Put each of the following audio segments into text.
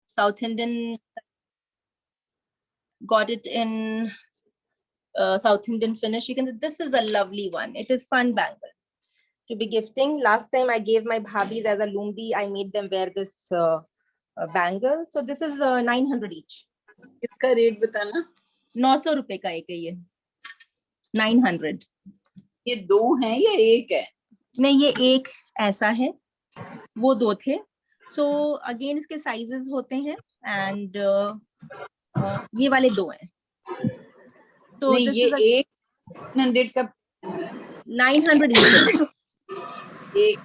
South Indian, got it in South Indian finish. You can, this is a lovely one. It is fun bangle to be gifting. Last time I gave my bhabis as a lumbi, I made them wear this bangle. So this is 900 each. इसका rate बताना. 900 रुपए का एक है ये. 900. ये दो हैं या एक है? नहीं, ये एक ऐसा है, वो दो थे. So again इसके sizes होते हैं and ये वाले दो हैं. तो नहीं, ये एक 100 का 900 each है. एक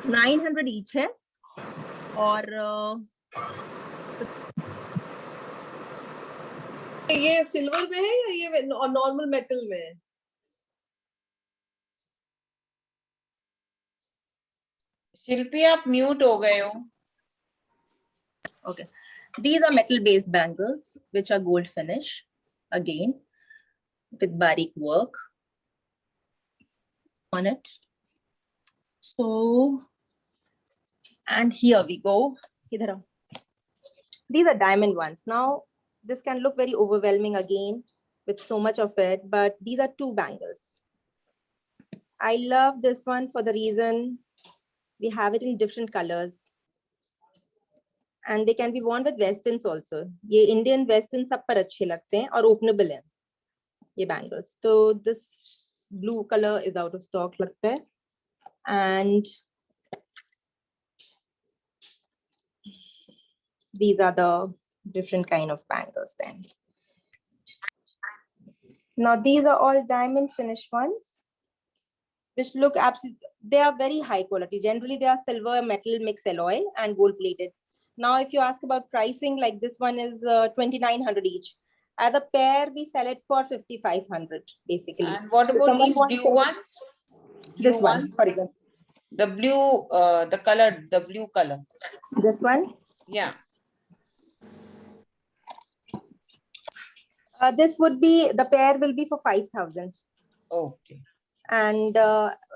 900 each है. और ये सिल्वर में है या ये नॉर्मल मेटल में है? शिल्पी आप म्यूट हो गए हो. okay, these are metal based bangles which are gold finish again with barik work on it. So, and here we go. Idhar aao. These are diamond ones. Now this can look very overwhelming again with so much of it, but these are two bangles. I love this one for the reason we have it in different colors. And they can be worn with westerns also. ये Indian westerns सब पर अच्छे लगते हैं और openable हैं ये bangles. So this blue color is out of stock लगता है. And these are the different kind of bangles then. Now these are all diamond finish ones, which look absolutely, they are very high quality. Generally they are silver metal mix alloy and gold plated. Now if you ask about pricing, like this one is 2,900 each. As a pair we sell it for 5,500 basically. And what So about someone these wants blue it- ones? This Blue one, ones? for example. The blue, the blue color. This one. Yeah. This would be, the pair will be for 5,000. Okay. And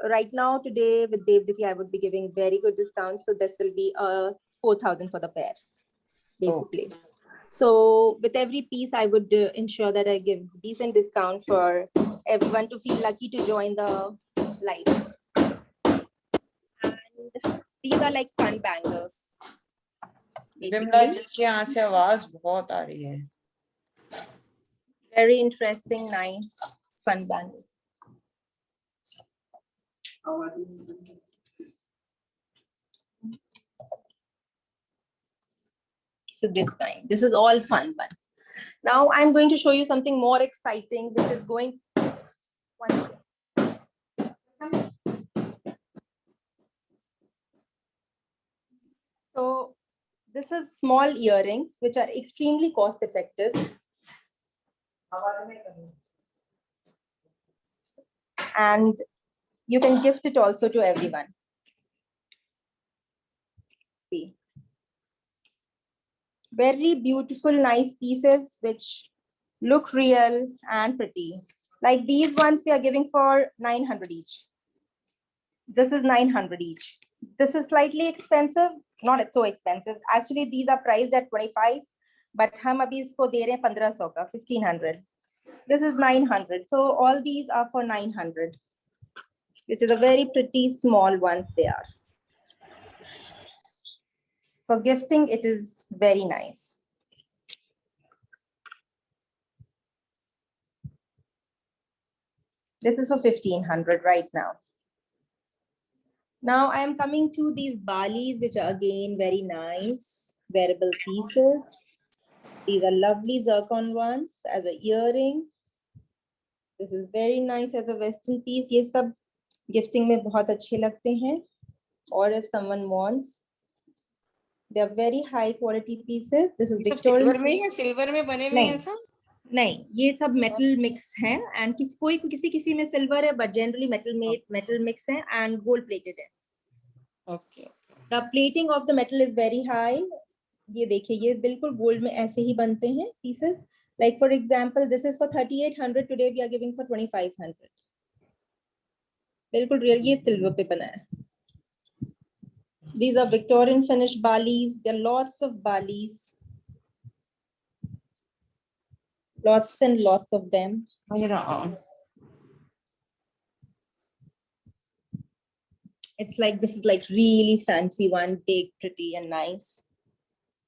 right now today with Devditi, I would be giving very good discounts. So this will be 4,000 for the pair, basically. So with every piece, I would ensure that I give decent discount for everyone to feel lucky to join the live. And these are like fun bangles. Vimla basically. जी के यहाँ से आवाज बहुत आ रही है. Very interesting, nice, fun bangles. So this kind, this is all fun ones. Now I'm going to show you something more exciting, which is going. So this is small earrings, which are extremely cost effective. And you can gift it also to everyone. See. Very beautiful, nice pieces which look real and pretty. Like these ones we are giving for 900 each. This is 900 each. This is slightly expensive, not so expensive. Actually, these are priced at 25, but हम अभी इसको दे रहे हैं 1500 का, 1500. This is 900. So all these are for 900, which is a very pretty small ones they are. For gifting, it is very nice. This is for 1500 right now. Now I am coming to these balis, which are again very nice wearable pieces. These are lovely zircon ones as an earring. This is very nice as a western piece. ये सब gifting में बहुत अच्छे लगते हैं. Or if someone wants, they are very high quality pieces. This is Victorian. Silver में या silver में बने हुए हैं सब? नहीं, ये सब मेटल मिक्स हैं एंड किसी में सिल्वर है, बट जनरली मेटल मिक्स है एंड गोल्ड प्लेटेड है. Okay. The plating of the metal is very high. ये देखिए, ये बिल्कुल गोल्ड में ऐसे ही बनते हैं pieces. Like for example, this is for 3800. Today we are giving for 2500. बिल्कुल रियल, ये सिल्वर पे बना है. These are Victorian finish balis. There are lots of balis. Lots and lots of them. It's like, this is like really fancy one, big, pretty and nice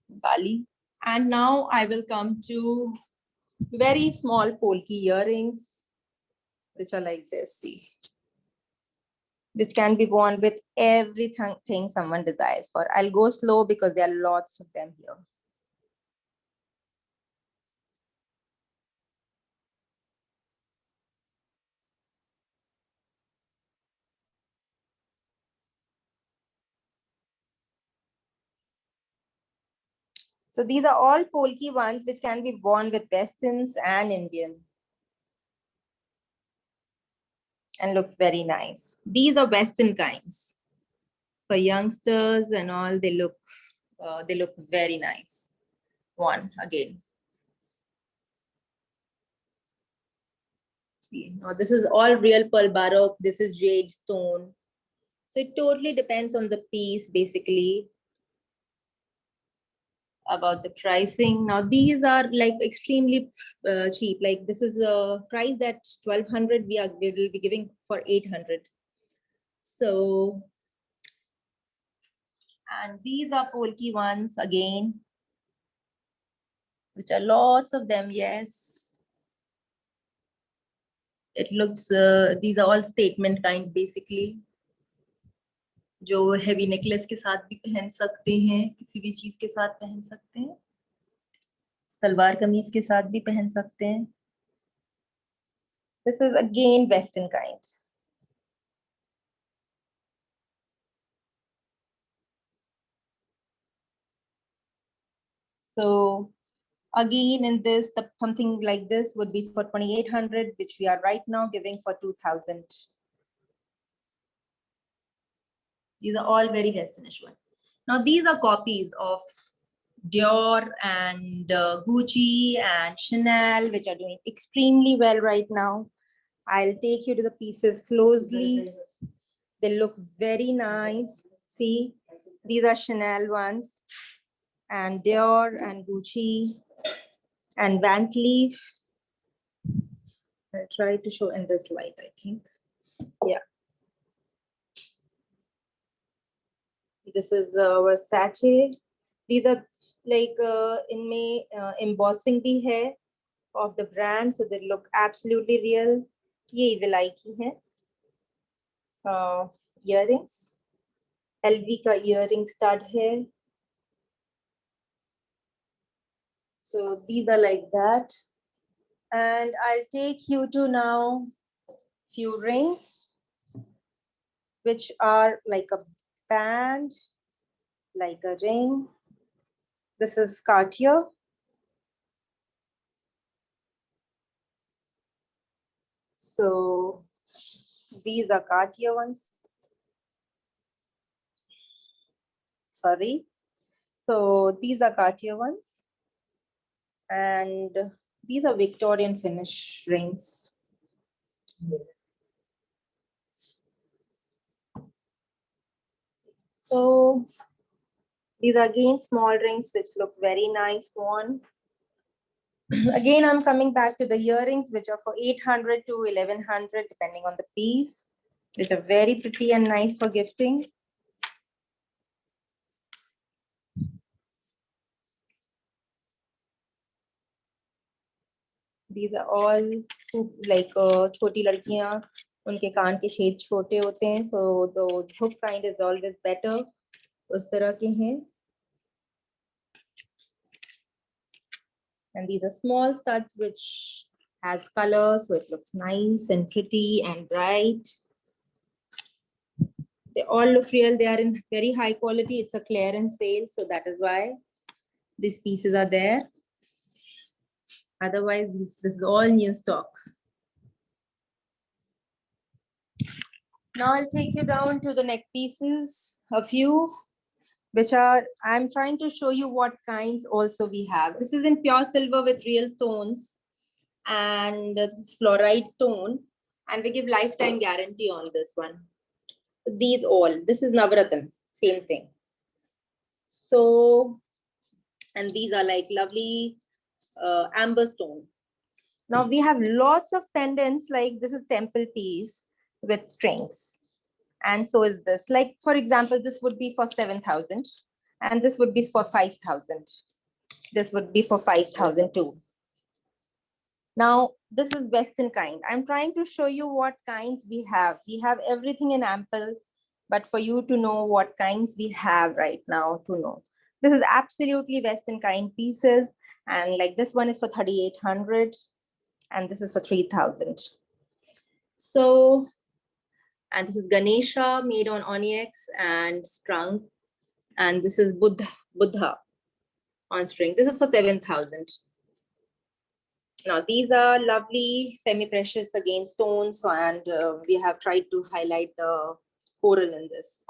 Bali. And now I will come to very small polki earrings, which are like this, see, which can be worn with everything someone desires for. I'll go slow because there are lots of them here. So these are all polki ones which can be worn with westerns and Indian. And looks very nice. These are western kinds. For youngsters and all, they look very nice. One again. See, now this is all real pearl baroque. This is jade stone. So it totally depends on the piece, basically, about the pricing. Now these are like extremely cheap. Like this is a price that 1200 we will be giving for 800. So, and these are polki ones again, which are lots of them. Yes, it looks, these are all statement kind basically, जो heavy necklace के साथ भी पहन सकते हैं, किसी भी चीज के साथ पहन सकते हैं, सलवार कमीज के साथ भी पहन सकते हैं. This is again western kind. So again in this, something like this would be for 2800, which we are right now giving for 2000. These are all very westernish one. Now these are copies of Dior and Gucci and Chanel, which are doing extremely well right now. I'll take you to the pieces closely. They look very nice. See, these are Chanel ones and Dior and Gucci and Van Cleef. I'll try to show in this light, I think. Yeah. This is Versace. These are like in embossing bhi hai of the brand, so they look absolutely real. Ye Vilai ki hai. Earrings. LV ka earring stud hai. So these are like that. And I'll take you to now few rings, which are like a band, like a ring. This is Cartier. So these are Cartier ones. Sorry. So these are Cartier ones. And these are Victorian finish rings. So these are again small rings which look very nice worn. Again, I'm coming back to the earrings, which are for 800 to 1100, depending on the piece, which are very pretty and nice for gifting. These are all like choti ladkiyan, unke kaan ke shade chote hote hain, so the hook kind is always better. Us tarah ke hain. And these are small studs which has color, so it looks nice and pretty and bright. They all look real. They are in very high quality. It's a clearance sale, so that is why these pieces are there. Otherwise, this is all new stock. Now I'll take you down to the neck pieces, a few, which are, I'm trying to show you what kinds also we have. This is in pure silver with real stones, and this is fluoride stone, and we give lifetime guarantee on this one. These all, this is Navratan, same thing. So, and these are like lovely amber stone. Now we have lots of pendants, like this is temple piece with strings. And so is this. Like, for example, this would be for 7,000 and this would be for 5,000. This would be for 5,000 too. Now, this is Western kind. I'm trying to show you what kinds we have. We have everything in ample, but for you to know what kinds we have right now to know. This is absolutely Western kind pieces. And like this one is for 3,800 and this is for 3,000. So, and this is Ganesha made on onyx and strung. And this is Buddha on string. This is for 7,000. Now, these are lovely semi-precious again stones, and we have tried to highlight the coral in this.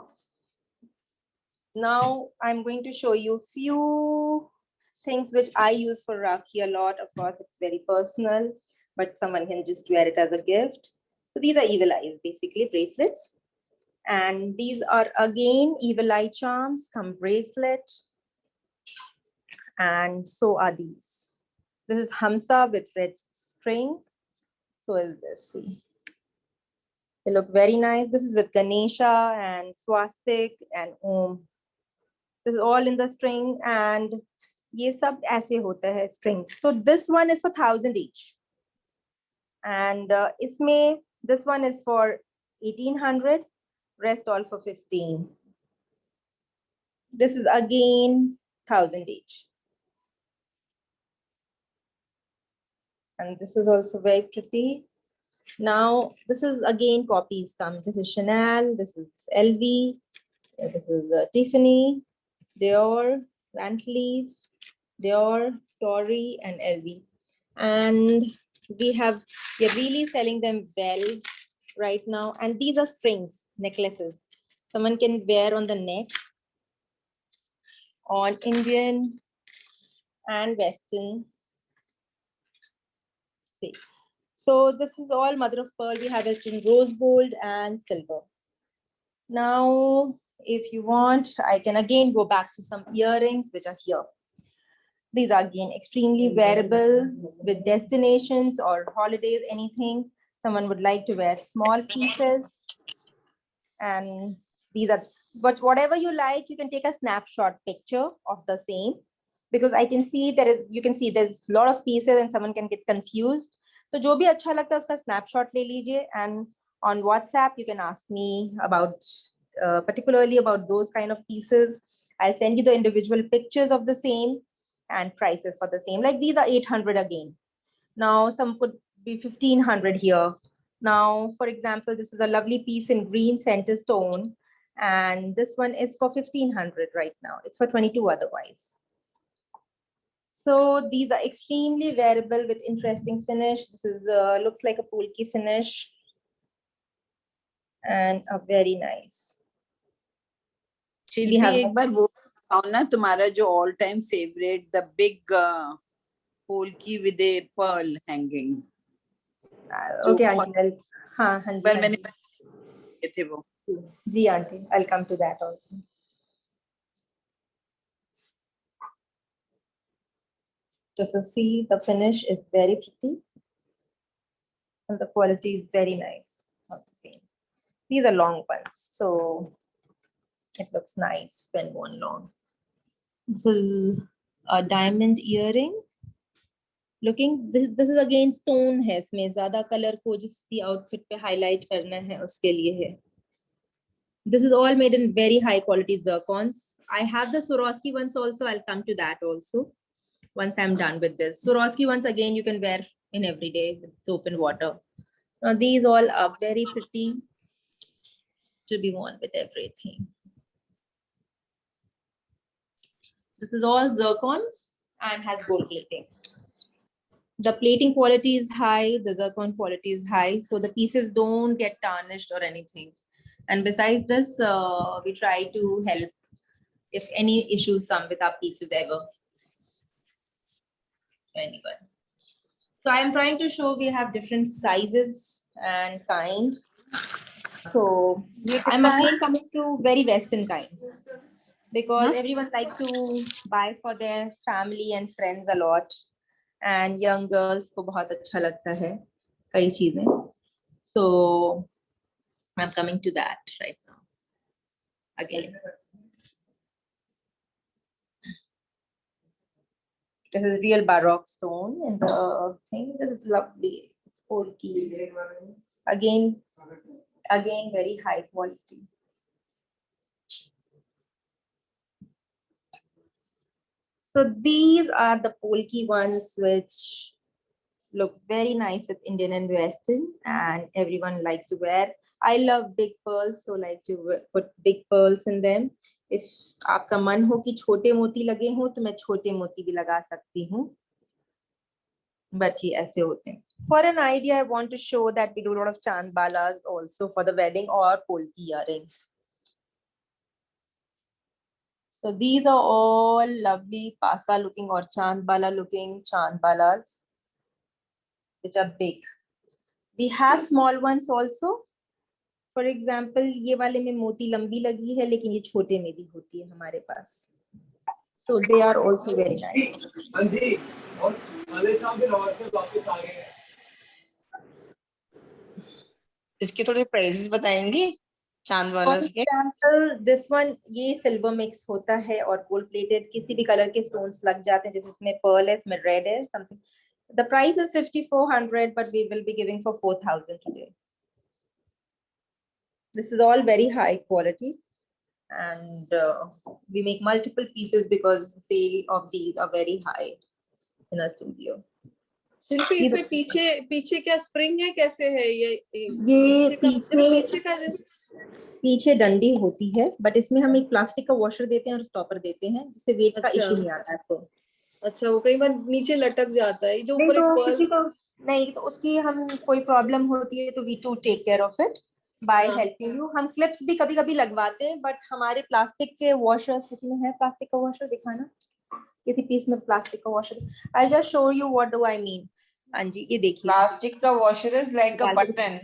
Now, I'm going to show you few things which I use for Rakhi a lot. Of course, it's very personal, but someone can just wear it as a gift. So these are evil eyes, basically bracelets. And these are again evil eye charms, come bracelet. And so are these. This is Hamsa with red string. So is this, see. They look very nice. This is with Ganesha and swastik and Om. This is all in the string and ये सब ऐसे होता है string. So this one is for 1,000 each. And इसमें this one is for 1,800, rest all for 15. This is again 1,000 each. And this is also very pretty. Now, this is again copies come. This is Chanel, this is LV, this is Tiffany, Dior, Van Cleef, Dior, Tory, and LV. And we're really selling them well right now. And these are strings, necklaces. Someone can wear on the neck, on Indian and Western. See. So this is all mother of pearl. We have it in rose gold and silver. Now, if you want, I can again go back to some earrings which are here. These are again extremely wearable with destinations or holidays, anything. Someone would like to wear small pieces. And these are, but whatever you like, you can take a snapshot picture of the same, because I can see you can see there's a lot of pieces and someone can get confused. तो जो भी अच्छा लगता है उसका snapshot ले लीजिए, and on WhatsApp you can ask me about particularly about those kind of pieces. I'll send you the individual pictures of the same and prices for the same. Like these are 800 again. Now some could be 1,500 here. Now, for example, this is a lovely piece in green center stone, and this one is for 1,500 right now. It's for 22 otherwise. So these are extremely wearable with interesting finish. This is looks like a pulki finish and a very nice. शिल्पी एक बार वो बताओ ना तुम्हारा जो all time favorite, the big polki with a pearl hanging. Okay, auntie. हाँ हाँ जी. पर मैंने थे वो. जी auntie, I'll come to that also. Just to see, the finish is very pretty and the quality is very nice. Not the same. These are long ones, so it looks nice when worn long. This is a diamond earring. Looking, this is again stone है इसमें, ज़्यादा color को जिस भी outfit पे highlight करना है उसके लिए है. This is all made in very high quality zircons. I have the Swarovski ones also. I'll come to that also once I'm done with this. Swarovski ones again you can wear in every day with soap and water. Now these all are very pretty to be worn with everything. This is all zircon and has gold plating. The plating quality is high, the zircon quality is high, so the pieces don't get tarnished or anything. And besides this, we try to help if any issues come with our pieces ever. Anyone. So I am trying to show we have different sizes and kind. So I'm again coming to very Western kinds. because Huh? everyone likes to buy for their family and friends a lot, and young girls को बहुत अच्छा लगता है कई चीजें. So I'm coming to that right now. Again, this is real Baroque stone in the thing. This is lovely. It's bulky. Again, very high quality. So these are the polki ones which look very nice with Indian and Western, and everyone likes to wear. I love big pearls, so like to put big pearls in them. If आपका मन हो कि छोटे मोती लगे हो तो मैं छोटे मोती भी लगा सकती हूँ. But ये ऐसे होते हैं. For an idea, I want to show that we do a lot of chand balas also for the wedding or polki earrings. So these are all lovely pasa looking or chand bala looking chand balas, which are big. We have small ones also. For example, ये वाले में मोती लंबी लगी है, लेकिन ये छोटे में भी होती है हमारे पास. So they are also very nice. इसके थोड़े प्राइसेस बताएंगी चांद For वाला के? example, this one ये silver mix होता है और gold plated किसी भी color के stones लग जाते हैं, जैसे इसमें pearl है, इसमें red है, something. The price is 5,400, but we will be giving for 4,000 today. This is all very high quality, and we make multiple pieces because the sale of these are very high in our studio. शिल्पी इसमें पीछे क्या spring है, कैसे है ये पीछे का पीछे डंडी होती है, बट इसमें हम एक प्लास्टिक का वॉशर देते हैं और स्टॉपर देते हैं, जिससे वेट का अच्छा। इशू नहीं आता आपको. अच्छा, वो कई बार नीचे लटक जाता है जो नहीं ऊपर एक तो पर्ल. किसी को नहीं तो उसकी हम कोई प्रॉब्लम होती है तो we to take care of it by हाँ। Helping you. हम क्लिप्स भी कभी कभी लगवाते हैं, बट हमारे प्लास्टिक के वॉशर्स इसमें है. प्लास्टिक का वॉशर दिखाना, किसी पीस में प्लास्टिक का washer. I just show you what do I mean. हाँ जी, ये देखिए. प्लास्टिक का washer is like a button.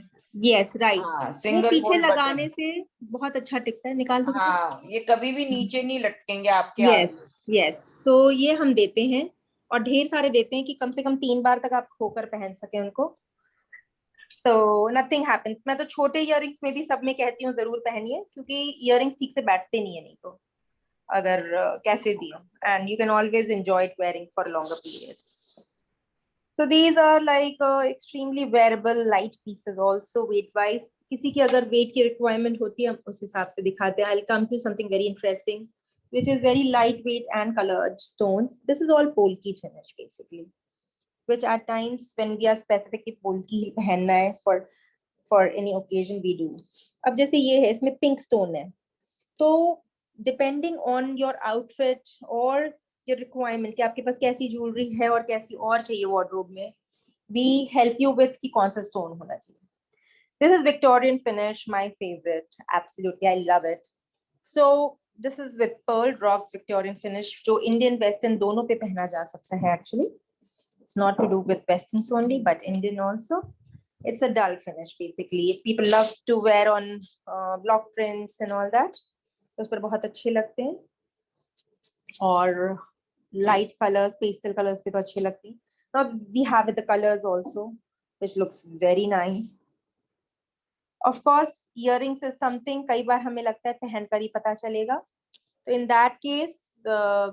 Yes right. हाँ, ये सिंगल पीछे होल लगाने बटन. से बहुत अच्छा टिकता है. निकाल दो. हाँ, ये कभी भी नीचे नहीं लटकेंगे आपके हाथ. Yes yes. सो ये हम देते हैं और ढेर सारे देते हैं कि कम से कम 3 बार तक आप खोकर पहन सके उनको. So nothing happens. मैं तो छोटे इयररिंग्स में भी सब में कहती हूँ जरूर पहनिए, क्योंकि इयररिंग्स ठीक से बैठते नहीं है नहीं तो अगर कैसे भी हो. And you can always enjoy it wearing for a longer period. So these are like extremely wearable light pieces also weight wise. किसी की अगर weight की requirement होती है हम उस हिसाब से दिखाते हैं. I'll come to something very interesting, which is very lightweight and colored stones. This is all polki finish basically, which at times when we are specifically polki पहनना है for any occasion we do. अब जैसे ये है, इसमें pink stone है, तो depending on your outfit or your requirement कि आपके पास कैसी ज्वेलरी है और कैसी और चाहिए wardrobe में, we help you with कि कौन सा stone होना चाहिए. This is Victorian finish, my favorite. Absolutely, I love it. So this is with pearl drops Victorian finish, जो Indian Western दोनों पे पहना जा सकता है actually. It's not to do with Westerns only, but Indian also. It's a dull finish basically. People love to wear on block prints and all that. उस पर बहुत अच्छे लगते हैं. और light colors, pastel colors पे तो अच्छे लगते हैं. Now we have the colors also, which looks very nice. Of course, earrings is something कई बार हमें लगता है पहन कर ही पता चलेगा. So in that case,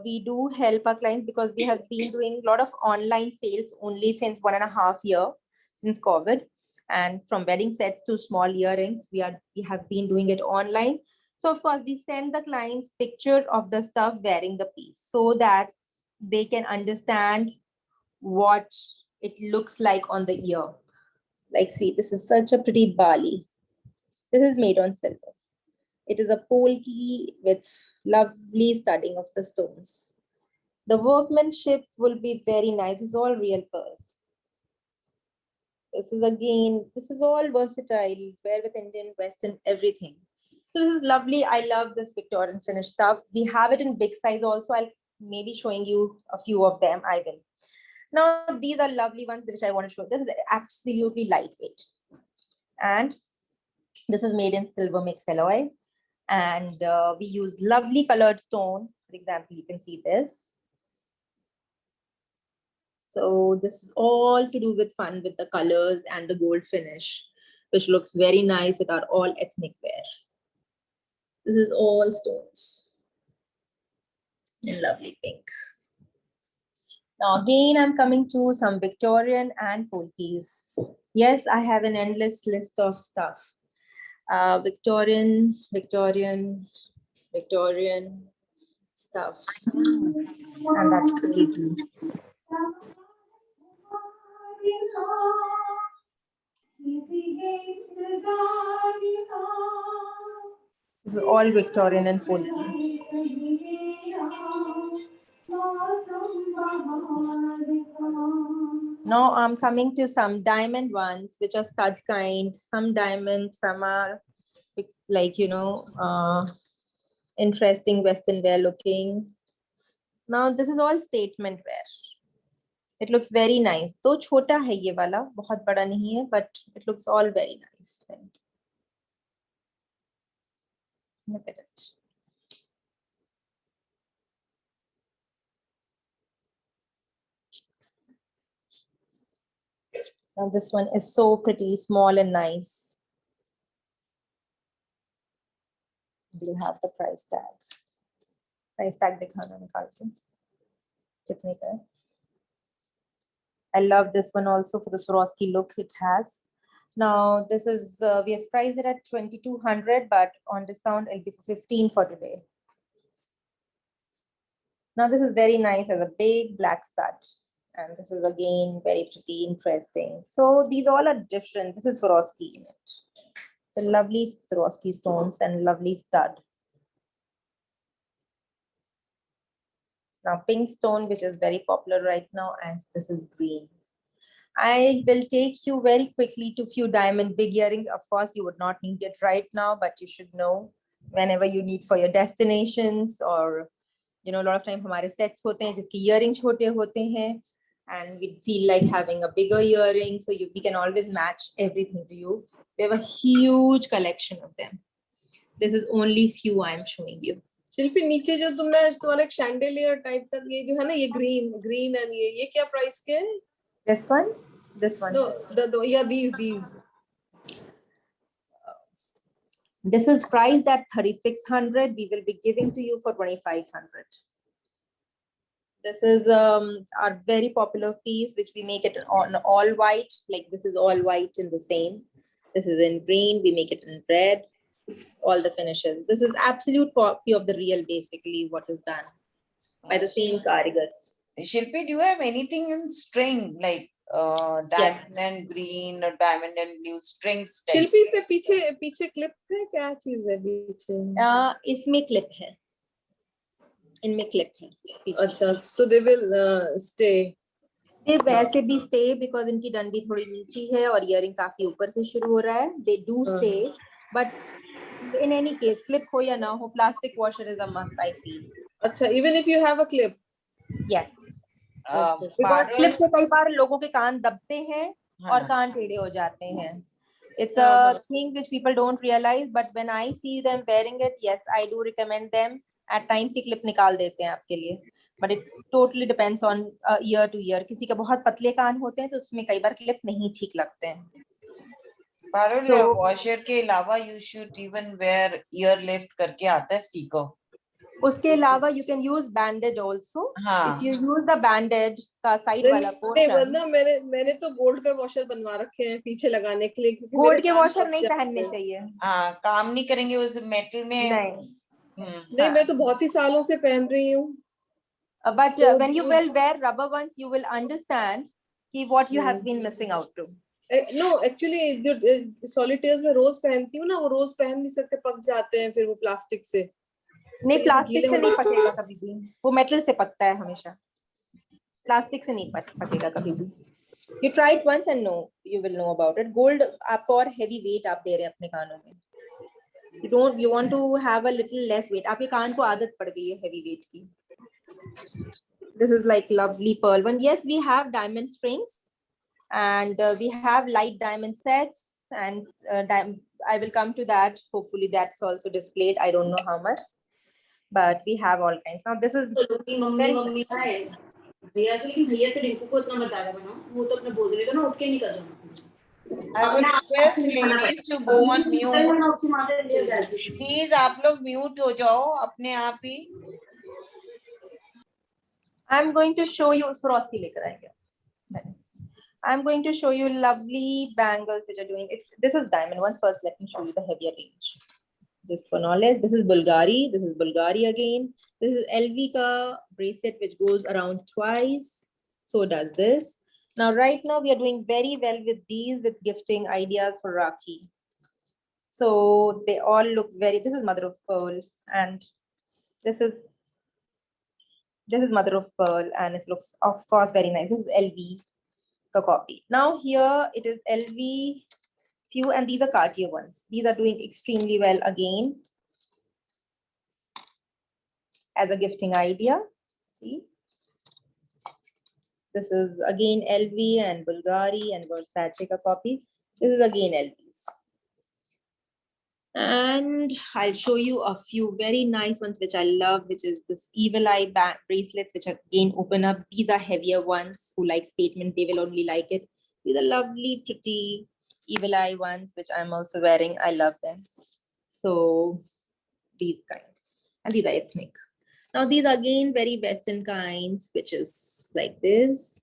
we do help our clients because we have been doing a lot of online sales only since 1.5 years since COVID, and from wedding sets to small earrings, we have been doing it online. So of course, we send the clients picture of the stuff wearing the piece so that they can understand what it looks like on the ear. Like, see, this is such a pretty bali. This is made on silver. It is a polki with lovely studding of the stones. The workmanship will be very nice. It's all real pearls. This is all versatile, wear with Indian, Western, everything. So this is lovely. I love this Victorian finish stuff. We have it in big size also. I'll maybe showing you a few of them. I will. Now, these are lovely ones which I want to show. This is absolutely lightweight. And this is made in silver mix alloy. And we use lovely colored stone. For example, you can see this. So this is all to do with fun with the colors and the gold finish, which looks very nice with our all ethnic wear. This is all stones in lovely pink. Now again, I'm coming to some Victorian and polkis. Yes, I have an endless list of stuff. Victorian stuff. And that's crazy. This is all Victorian and polki. Now I'm coming to some diamond ones, which are studs kind. Some diamond, some are like, you know, interesting Western wear looking. Now this is all statement wear. It looks very nice. तो छोटा है ये वाला, बहुत बड़ा नहीं है, but it looks all very nice. Look at it. Now this one is so pretty, small and nice. We'll have the price tag. Price tag दिखाना निकाल के कितने का है. I love this one also for the Swarovski look it has. Now this is we have priced it at 2,200, but on discount it'll be for 15 for today. Now this is very nice as a big black stud, and this is again very pretty, interesting. So these all are different. This is Swarovski in it. The lovely Swarovski stones and lovely stud. Now pink stone, which is very popular right now, and this is green. I will take you very quickly to few diamond big earrings. Of course, you would not need it right now, but you should know whenever you need for your destinations, or you know, a lot of time हमारे sets होते हैं जिसके earrings छोटे होते हैं, and we feel like having a bigger earring, so we can always match everything to you. We have a huge collection of them. This is only few I'm showing you. शिल्पी नीचे जो तुमने तुम्हारा एक शैंडेलियर type का ये जो है ना, ये ग्रीन एंड ये क्या प्राइस के है? This one. No, yeah, these. This is priced at 3,600. We will be giving to you for 2,500. This is our very popular piece, which we make it on all white. Like this is all white in the same. This is in green. We make it in red. All the finishes. This is absolute copy of the real, basically what is done by the same karigars. Shilpi, do you have anything in string like diamond and green or diamond and blue strings? शिल्पी से पीछे clip है, क्या चीज है पीछे? इसमें clip है, इनमें क्लिप है पीछे. अच्छा, so they will stay. ये वैसे भी stay because इनकी डंडी थोड़ी नीची है और earring काफी ऊपर से शुरू हो रहा है. They do stay, but in any case, clip हो या ना हो, plastic washer is a must, I feel. अच्छा, even if you have a clip. Yes. Because clip से कई बार लोगों के कान दबते हैं और कान टेढ़े हो जाते हैं. It's a thing which people don't realize, but when I see them wearing it, yes, I do recommend them. At times की clip निकाल देते हैं आपके लिए, but it totally depends on year to year. किसी के बहुत पतले कान होते हैं तो उसमें कई बार clip नहीं ठीक लगते हैं. पारुल, वॉशर के अलावा you should even wear ear lift करके आता है स्टिकर. उसके अलावा you can use bandage also. हाँ. If you use the bandage का side वाला portion. वरना मैंने तो गोल्ड का वॉशर बनवा रखे हैं पीछे लगाने के लिए. गोल्ड के वॉशर नहीं पहनने चाहिए. हाँ, काम नहीं करेंगे उस मेटल में. नहीं, मैं तो बहुत ही सालों से पहन रही हूँ. But when you will wear rubber ones, you will understand कि what you have been missing out to. No, actually जो solitaires में रोज पहनती हूँ ना, वो रोज पहन नहीं सकते, पक जाते हैं फिर वो प्लास्टिक से. नहीं, प्लास्टिक से नहीं पकेगा कभी भी, वो मेटल से पकता है हमेशा. प्लास्टिक से नहीं पकेगा कभी भी. You try it once and know, you will know about it. Gold आपको और heavy weight आप दे रहे हैं अपने कानों में. You want to have a little less weight. आपके कान को आदत पड़ गई है heavy weight की. This is like lovely pearl one. Yes, we have diamond strings and we have light diamond sets. and I will come to that. Hopefully that's also displayed. I don't know how much, but we have all kinds. Now this is very mummy का है भैया से, लेकिन भैया से रिंकू को इतना बता रहा बनाओ, वो तो अपने बोल रहे थे ना, उठ के नहीं कर रहा। I would request ladies to go on mute. Please, आप लोग mute हो जाओ अपने आप ही. I'm going to show you Swarovski लेकर आएंगे. I'm going to show you lovely bangles which are doing it. This is diamond ones. First, let me show you the heavier range. Just for knowledge, this is Bulgari. This is Bulgari again. This is LV ka bracelet which goes around twice. So does this. Now, right now we are doing very well with these with gifting ideas for Rakhi. So they all look very. This is mother of pearl, and this is mother of pearl, and it looks of course very nice. This is LV. Copy. Now here it is LV few, and these are Cartier ones. These are doing extremely well again as a gifting idea. See, this is again LV and Bulgari and Versace ka copy. This is again LVs. And I'll show you a few very nice ones which I love, which is this Evil Eye bracelets, which again open up. These are heavier ones. Who like statement, they will only like it. These are lovely, pretty Evil Eye ones, which I'm also wearing. I love them. So these kind, and these are ethnic. Now these are again very Western kinds, which is like this.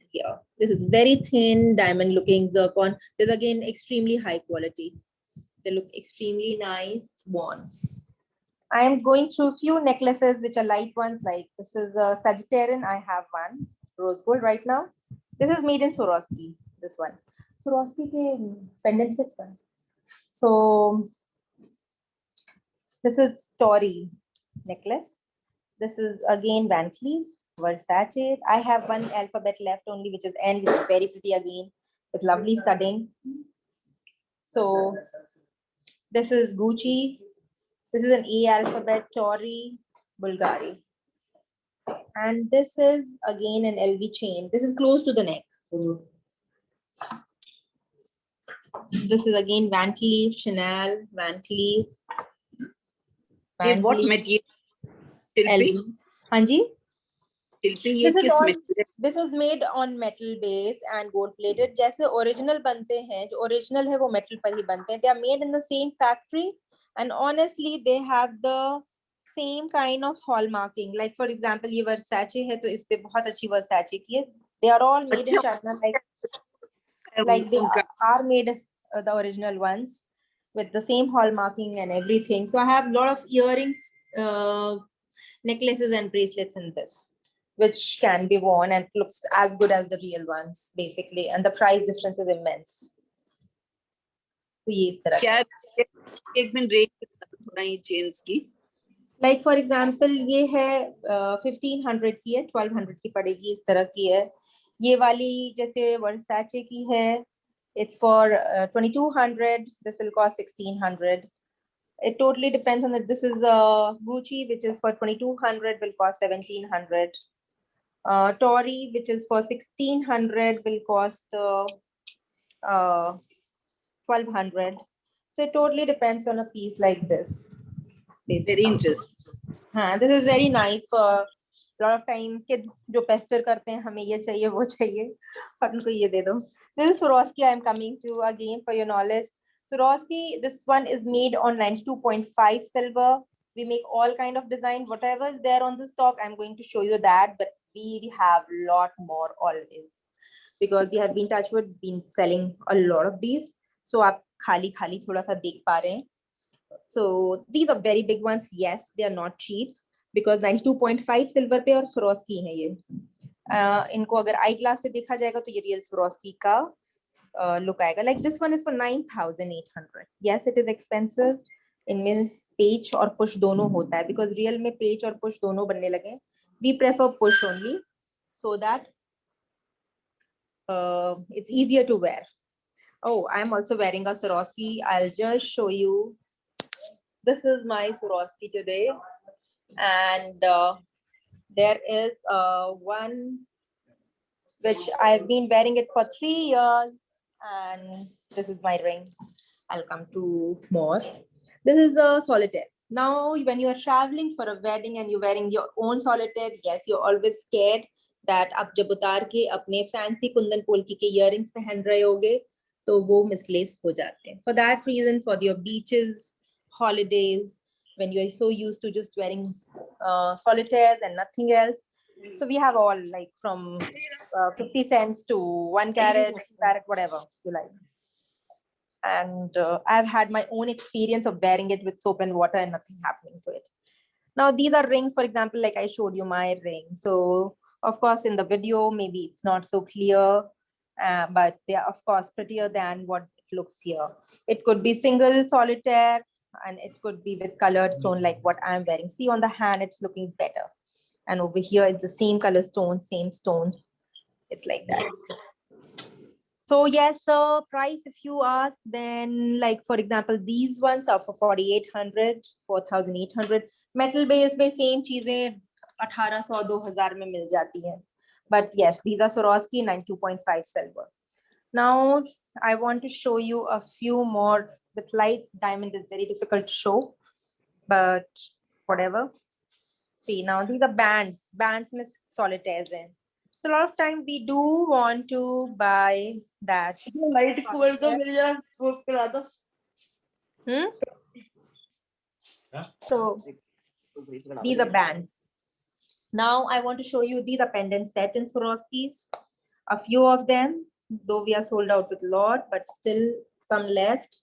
Here, this is very thin diamond looking zircon. This is again extremely high quality. They look extremely nice ones. I am going through few necklaces which are light ones, like this is a Sagittarian. I have one rose gold right now. This is made in Swarovski. This one, Swarovski ke pendant sets. So this is Tory necklace. This is again Van Cleef, Versace. I have one alphabet left only, which is N, which is very pretty again with lovely studding. So this is Gucci. This is an A alphabet, Tory, Bulgari. And this is again an LV chain. This is close to the neck. This is again Van Cleef, Chanel, Van Cleef. ये what material? LV. Shilpi Hanji? शिल्पी ये This is किस all- material? This is made on metal base and gold plated. जैसे original बनते हैं, जो original है वो metal पर ही बनते हैं. They are made in the same factory, and honestly they have the same kind of hallmarking. Like for example, ये Versace है तो इस पे बहुत अच्छी Versace की है. They are all made in अच्छा, China, like they उनका are made the original ones with the same hallmarking and everything. So I have a lot of earrings, necklaces and bracelets in this, which can be worn and looks as good as the real ones, basically. And the price difference is immense. तो ये इस तरह क्या एक minute range थोड़ा ये chains की like for example ये है 1500 की है, 1200 की पड़ेगी, इस तरह की है. ये वाली जैसे वर्साचे की है, it's for 2200. This will cost 1600. It totally depends on that. This is Gucci, which is for 2200, will cost 1700. Tory, which is for 1600, will cost 1200. So it totally depends on a piece like this. Very basically. Interesting. हाँ, this is very nice for lot of time. Kids जो pester करते हैं, हमें ये चाहिए, वो चाहिए, और उनको ये दे दो. This is Swarovski. I am coming to again for your knowledge. Swarovski, this one is made on 92.5 silver. We make all kind of design. Whatever is there on the stock, I'm going to show you that. But we have a lot more always, because we have been touched with been selling a lot of these. So आप खाली खाली थोड़ा सा देख पा रहे हैं. So these are very big ones. Yes, they are not cheap, because 92.5 silver पे और Swarovski है ये. इनको अगर आई ग्लास से देखा जाएगा तो ये रियल Swarovski का look आएगा. Like this one is for 9800. Yes, it is expensive. इनमें पेच और पुश दोनों होता है, because रियल में पेच और पुश दोनों बनने लगे. We prefer push only, so that it's easier to wear. Oh, I'm also wearing a Swarovski. I'll just show you. This is my Swarovski today, and there is one which I've been wearing it for 3 years, and This is my ring. I'll come to more. This is a solitaire. Now, when you are traveling for a wedding and you're wearing your own solitaire, yes, you're always scared that आप जब उतार के अपने fancy Kundan polki के earrings पहन रहे होगे, तो वो misplaced हो जाते हैं. For that reason, for your beaches, holidays, when you are so used to just wearing solitaires and nothing else, so we have all like from 50 cents to 1 carat, whatever you like. And I've had my own experience of wearing it with soap and water and nothing happening to it. Now, these are rings, for example, like I showed you my ring. So, of course, in the video, maybe it's not so clear, but they are, of course, prettier than what it looks here. It could be single solitaire, and it could be with colored stone like what I'm wearing. See, on the hand, it's looking better. And over here, it's the same color stones, same stones. It's like that. So yes, price, if you ask, then like, for example, these ones are for 4,800, 4,800. Metal base में same चीजें 1,800, 2,000 में मिल जाती हैं. But yes, these are Swarovski 92.5 silver. Now, I want to show you a few more with lights. Diamond is very difficult to show, but whatever. See, now these are bands. Bands में solitaires हैं. So a lot of time we do want to buy that. Light खोल दो मेरे जरा scope करा दो. So these are bands. Now I want to show you these are pendant set in Swarovskis. A few of them, though we are sold out with a lot, but still some left.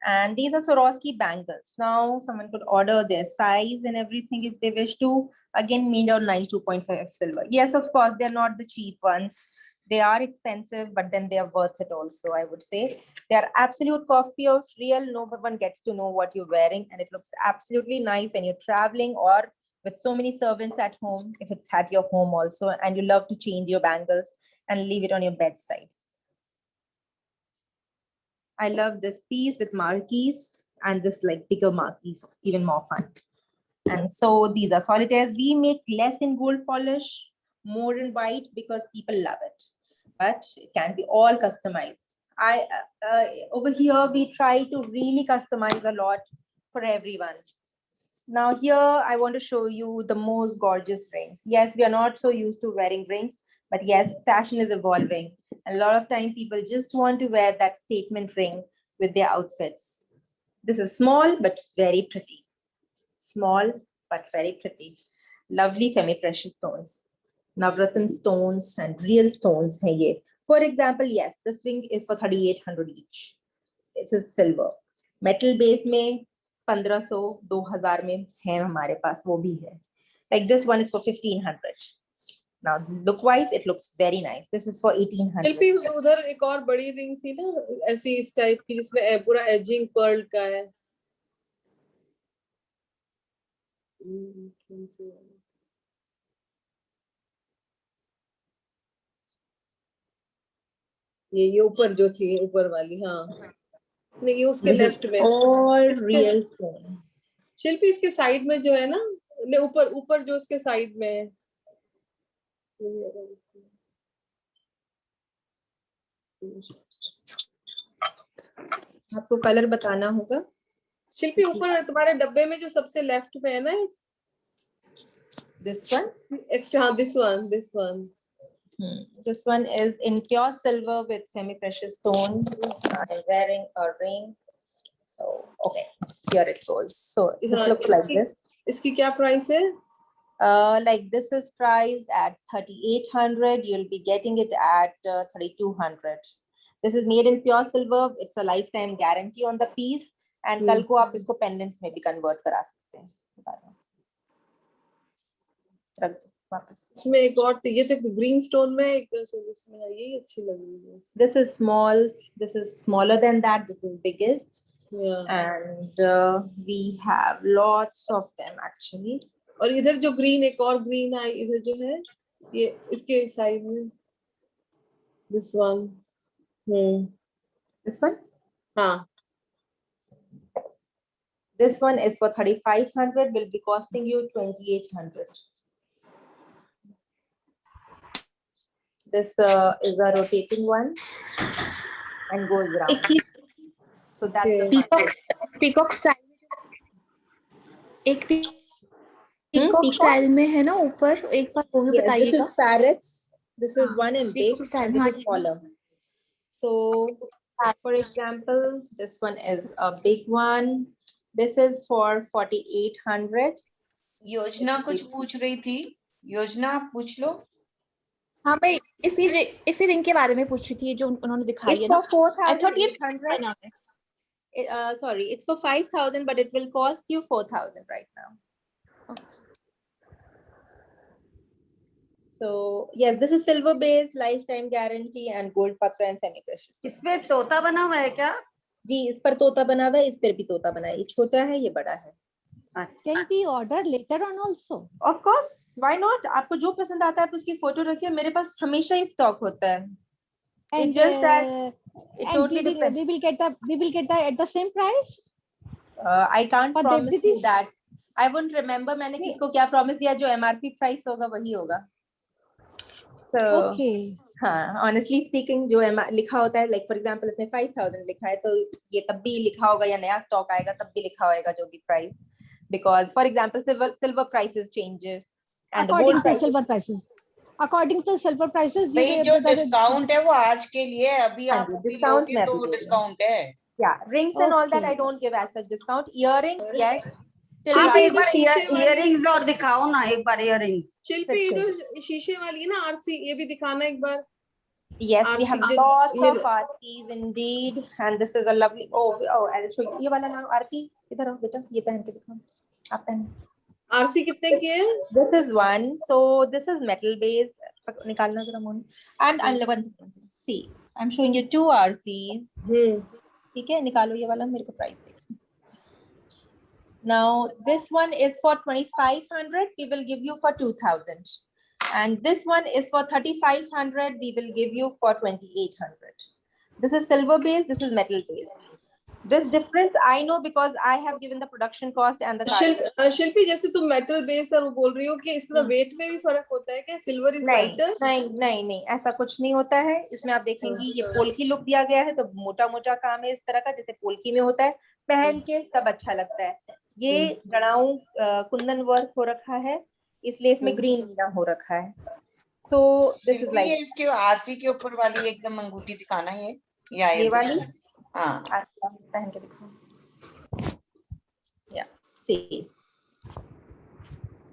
And these are Swarovski bangles. Now someone could order their size and everything if they wish to. Again, made out 92.5 silver. Yes, of course, they're not the cheap ones. They are expensive, but then they are worth it also, I would say. They are absolute copy of real. No one gets to know what you're wearing, and it looks absolutely nice when you're traveling or with so many servants at home, if it's at your home also, and you love to change your bangles and leave it on your bedside. I love this piece with marquees and this like bigger marquees, even more fun. And so these are solitaires. We make less in gold polish, more in white because people love it, but it can be all customized. Over here, we try to really customize a lot for everyone. Now here, I want to show you the most gorgeous rings. Yes, we are not so used to wearing rings, but yes, fashion is evolving. A lot of time people just want to wear that statement ring with their outfits. This is small, but very pretty. Small, but very pretty. Lovely semi-precious stones. Navratna stones and real stones. Hai ye. For example, yes, this ring is for 3,800 each. It's a silver. Metal base में 1,500, 2,000 में है हमारे पास, वो भी है. Like this one is for 1,500. Now, look-wise, it looks very nice. This is for 1,800. शिल्पी उधर एक और बड़ी रिंग थी ना ऐसी इस टाइप की जिसमें पूरा एजिंग पर्ल का है. ये ऊपर जो थी ऊपर वाली. हाँ नहीं ये उसके लेफ्ट में. All real stone. शिल्पी इसके साइड में जो है ना, ने ऊपर ऊपर जो इसके साइड में है. आपको कलर बताना होगा. शिल्पी ऊपर तुम्हारे डब्बे में जो सबसे लेफ्ट में है ना, This one. एक्स्ट्रा. हाँ, this one. This one is in pure silver with semi-precious stone. I'm wearing a ring. So, okay, here it goes. So this looks like this. इसकी क्या प्राइस है? Like this is priced at 3,800. You'll be getting it at 3,200. This is made in pure silver. It's a lifetime guarantee on the piece. And कल को आप इसको pendants में भी convert करा सकते हैं. रख दो वापस. इसमें एक और ये तो ग्रीन स्टोन में एक इसमें ये अच्छी लग रही है. This is small. This is smaller than that. This is biggest. Yeah. And we have lots of them actually. और इधर जो ग्रीन एक और ग्रीन है इधर जो है ये इसके साइड में. This one. This one? हाँ. This one is for 3,500. Will be costing you 2,800. This is a rotating one. and goes around. So that's the Okay. fun. Peacock style एक पीकॉक peacock? स्टाइल में है ना ऊपर, एक बार वो भी Yes, this is बताइएगा. parrots. This is हाँ, one in big peacock style, and this हाँ, is smaller. So, for example, this one is a big one. This is for 4,800. योजना कुछ पूछ रही थी, योजना आप पूछ लो. हाँ मैं इसी रिंग के बारे में पूछ रही थी जो उन्होंने दिखाई It's है ना. for I thought ये 4,800. बना है. Sorry, it's for 5,000, but it will cost you 4,000 right now. So yes, this is silver based, lifetime guarantee and gold patra and semi precious. इसमें तोता बना हुआ है क्या? जी, इस पर तोता बना हुआ है, इस पर भी तोता बना है. ये छोटा है, ये बड़ा है. अच्छा, Can we order later on also? Of course, why not? आपको जो पसंद आता है आप उसकी फोटो रखिए. मेरे पास हमेशा ही स्टॉक होता है. And, It's just that it and totally we depends. will get the at the same price. I can't But promise this you is- that. I won't remember मैंने नहीं. किसको क्या promise दिया. जो MRP price होगा वही होगा. So Okay. हाँ, honestly speaking, जो लिखा होता है, like for example, इसमें 5,000 लिखा है, तो ये तब भी लिखा होगा या नया स्टॉक आएगा तब भी लिखा होगा जो भी price. Because for example, silver prices change and the According gold to prices. silver prices. According to silver prices, भाई जो डिस्काउंट है वो आज के लिए है, अभी हाँ आप जी, अभी discount लोगे मैं तो अभी दे रही हूँ. डिस्काउंट है. Yeah, rings and all that Okay. I don't give as such discount. Earrings, yes. Till हाँ, आप right एक बार शीशे वाली- इयररिंग्स और दिखाओ ना, एक बार इयररिंग्स. शिल्पी ये जो शीशे वाली है ना आरसी, ये भी दिखाना एक बार. Yes, we have Arti, lots ये of low. artis indeed, and this is a lovely. Oh, I'll show you. ये वाला नाम आरती इधर आओ बेटा, ये पहन के दिखाओ. आप पहन. आरसी कितने की है? This is one. So this is metal based. निकालना जरा Moni. And one. See, I'm showing you two RCs. ठीक है, निकालो ये वाला, मेरे को प्राइस देखो. Now this one is for 2,500. We will give you for 2,000. And this one is for 3,500. We will give you for 2,800. This is silver based. This is metal based. This difference I know because I have given the production cost and the card. शिल्पी जैसे तुम metal base और वो बोल रही हो कि इसमें wait में भी फर्क होता है क्या? सिल्वर इज नहीं लाइटर? नहीं नहीं नहीं, ऐसा कुछ नहीं होता है. इसमें आप देखेंगी ये पोल्की लुक दिया गया है, तो मोटा मोटा काम है इस तरह का जैसे पोल्की में होता है. पहन के सब अच्छा लगता है. ये जड़ाऊ कुंदन वर्क हो रखा है, इसलिए इसमें ग्रीन मीना हो रखा है. सो दिस इज ये लाइक इसके आरसी के ऊपर वाली एकदम अंगूठी दिखाना ये, या ये वाली. हाँ, अच्छा, पहन के दिखाओ. या सी.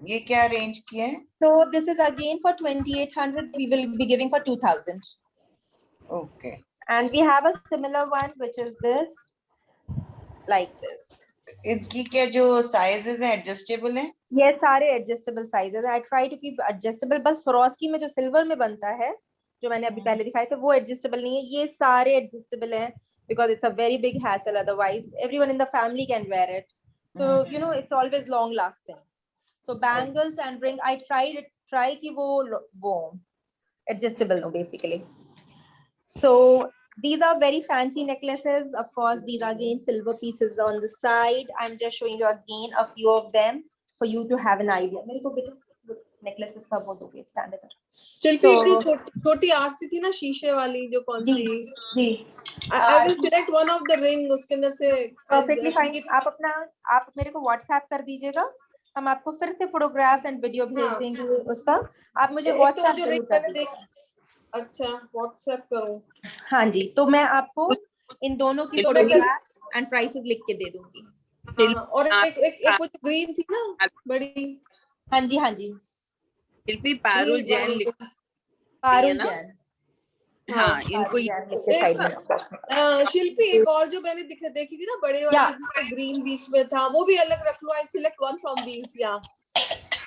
ये क्या रेंज की है? So this is again for 2,800. We will be giving for 2,000. Okay. And we have a similar one which is this, like this. इनकी क्या जो साइजेस हैं एडजस्टेबल हैं? ये सारे adjustable sizes. I try to keep adjustable. बस Swarovski में जो सिल्वर में बनता है, जो मैंने अभी पहले दिखाया था, वो एडजस्टेबल नहीं है. ये सारे एडजस्टेबल हैं because it's a very big hassle. Otherwise, everyone in the family can wear it. So you know it's always long lasting. So bangles and ring, I try कि वो adjustable no basically. So these are very fancy necklaces. Of course, these are again silver pieces on the side. I'm just showing you again a few of them for you to have an idea. मेरे को बेटा necklaces का वो दोगे stand इधर. शिल्पी इतनी छोटी RC थी ना शीशे वाली, जो कौन सी? जी. I will select one of the ring, उसके अंदर से Perfectly fine. आप मेरे को WhatsApp कर दीजिएगा. हम आपको फिर से फोटोग्राफ एंड वीडियो भेज देंगे उसका. आप मुझे WhatsApp जो रिंग मैंने देखी. अच्छा, व्हाट्सएप करो. हाँ जी, तो मैं आपको इन दोनों की फोटोग्राफ एंड प्राइसेस लिख के दे दूंगी. हाँ, और एक वो जो ग्रीन थी ना बड़ी. हाँ जी हाँ जी. शिल्पी पारुल जैन लिख. पारुल ना? जैन. हाँ, इनको शिल्पी एक और जो मैंने देखी थी ना बड़े वाली जिसमें ग्रीन बीच में था, वो भी अलग रख लो. I select one from these. या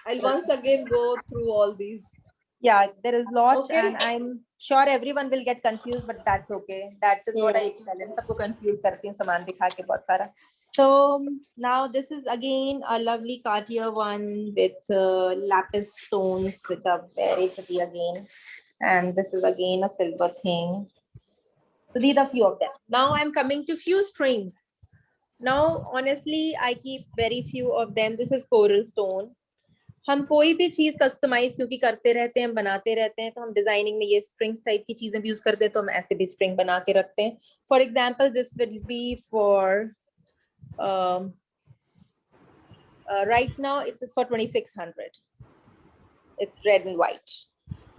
I'll once again go through all these. Yeah, there is lot Okay. and I'm sure everyone will get confused, but that's okay. That is what I excel in. सबको confuse करती हूँ सामान दिखा के बहुत सारा. So now this is again a lovely Cartier one with lapis stones, which are very pretty again. And this is again a silver thing. So these are few of them. Now I'm coming to few strings. Now honestly, I keep very few of them. This is coral stone. हम कोई भी चीज customise क्योंकि करते रहते हैं, बनाते रहते हैं, तो हम डिजाइनिंग में ये स्ट्रिंग्स टाइप की चीजें भी यूज करते हैं, तो हम ऐसे भी स्ट्रिंग बना के रखते हैं. For example this will be for right now it's for 2600. It's red and white.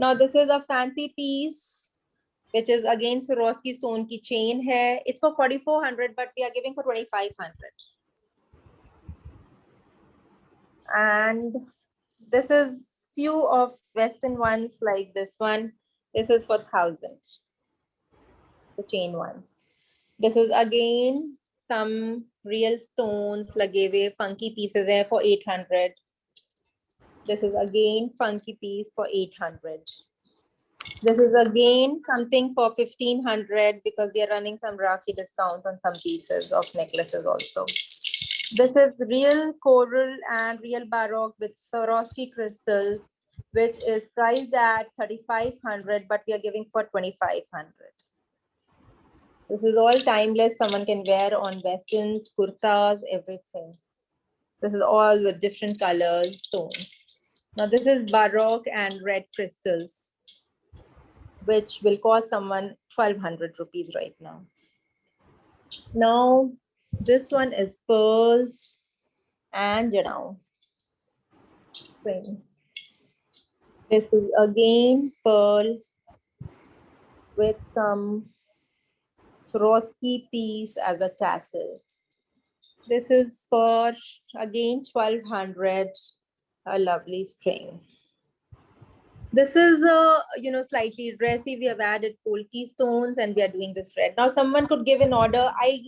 Now this is a fancy piece which is again Swarovski stone ki chain hai. It's for 4400 but we are giving for 2500. And this is few of western ones like this one. This is for 1000. The chain ones. This is again some real stones lage hue funky pieces hai for 800. This is again funky piece for 800. This is again something for 1500 because we are running some Rakhi discount on some pieces of necklaces also. This is real coral and real baroque with Swarovski crystal, which is priced at 3500 but we are giving for 2500. This is all timeless. Someone can wear on westerns, kurtas, everything. This is all with different colors, stones. Now this is baroque and red crystals, which will cost someone 1200 rupees right now. Now this one is pearls and Janao. This is again pearl with some Swarovski piece as a tassel. This is for again 1200, a lovely string. This is slightly dressy. We have added polki stones and we are doing this red. Now someone could give an order. I